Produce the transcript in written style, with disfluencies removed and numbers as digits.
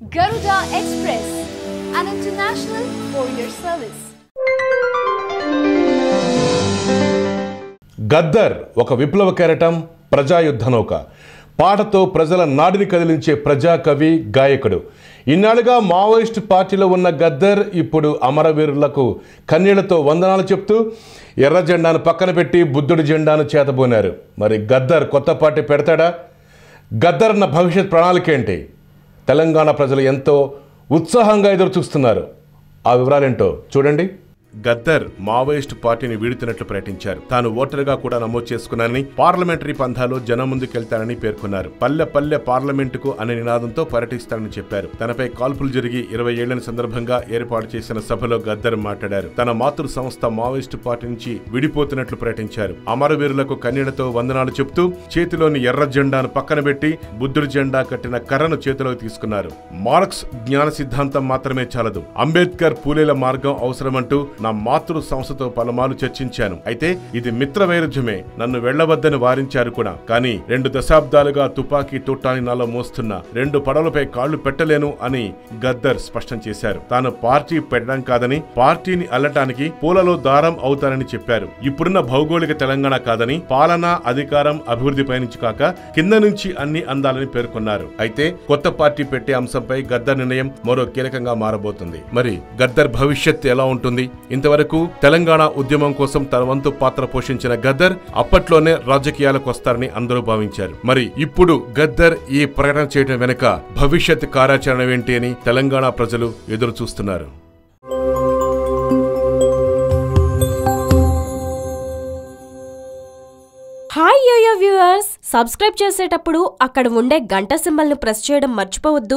Garuda Express, an international courier service. Gaddar ఒక విప్లవ కెరటం, ప్రజాయుద్ధ నౌక. పాటతో ప్రజల నాడిని కదిలించే ప్రజాకవి, గాయకుడు. ఇన్నాళ్ళుగా మావోయిస్టు పార్టీలో ఉన్న గద్దర్ ఇప్పుడు అమరవీరులకు కన్నీళ్లతో వందనాలు చెప్తూ ఎర్ర జెండాను పక్కన పెట్టి బుద్ధుడి జెండాను చేతబోనారు. మరి గద్దర్ కొత్త పార్టీ పెడతాడా? గద్దర్ అన్న భవిష్యత్ ప్రణాళిక ఏంటి? తెలంగాణ ప్రజలు ఎంతో ఉత్సాహంగా ఎదురు చూస్తున్నారు. ఆ వివరాలేంటో చూడండి. గద్దర్ మావోయిస్టు పార్టీని వీడుతున్నట్లు ప్రకటించారు. తాను ఓటరుగా కూడా నమోదు చేసుకున్నానని, పార్లమెంటరీ పంథాలో జనం ముందుకెళ్తానని పేర్కొన్నారు. పల్లె పల్లె పార్లమెంటుకు అనే నినాదంతో పర్యటిస్తానని చెప్పారు. తనపై కాల్పులు జరిగి 20 ఏళ్ల సందర్భంగా ఏర్పాటు చేసిన సభలో గద్దర్ మాట్లాడారు. తన మాతృ సంస్థ మావోయిస్టు పార్టీ నుంచి విడిపోతున్నట్లు ప్రకటించారు. అమరవీరులకు కన్నీళ్లతో వందనాలు చెప్తూ చేతిలోని ఎర్ర జెండాను పక్కన పెట్టి బుద్ధుడి జెండా కట్టిన కర్రను చేతిలోకి తీసుకున్నారు. మార్క్స్ జ్ఞాన సిద్ధాంతం మాత్రమే చాలదు, అంబేద్కర్, పూలేల మార్గం అవసరమంటూ నా మాతృ సంస్థతో పలుమార్లు చర్చించాను. అయితే ఇది మిత్ర వైరుధ్యమే, నన్ను వెళ్లవద్దని వారించారు కూడా. కానీ 2 దశాబ్దాలుగా తుపాకీ తుట్టాని నాలో మోస్తున్న 2 పడవలపై కాళ్లు పెట్టలేను అని గద్దర్ స్పష్టం చేశారు. తాను పార్టీ పెట్టడం కాదని, పార్టీని అల్లటానికి పూలలో దారం అవుతానని చెప్పారు. ఇప్పుడున్న భౌగోళిక తెలంగాణ కాదని, పాలన, అధికారం, అభివృద్ధిపై నుంచి కాక కింద నుంచి అన్ని అందాలని పేర్కొన్నారు. అయితే కొత్త పార్టీ పెట్టే అంశంపై గద్దర్ నిర్ణయం మరో కీలకంగా మారబోతుంది. మరి గద్దర్ భవిష్యత్ ఎలా ఉంటుంది? ఇంతవరకు తెలంగాణ ఉద్యమం కోసం తన వంతు పాత్ర పోషించిన గద్దర్ అప్పట్లోనే రాజకీయాలకు వస్తారని అందరూ భావించారు. మరి ఇప్పుడు గద్దర్ ఈ ప్రకటన చేయడం వెనుక భవిష్యత్ కార్యాచరణ ఏంటి అని తెలంగాణ ప్రజలు ఎదురు చూస్తున్నారు. హాయ్ యోయో వ్యూవర్స్, సబ్స్క్రైబ్ చేసేటప్పుడు అక్కడ ఉండే గంట సింబల్ ను ప్రెస్ చేయడం మర్చిపోవద్దు.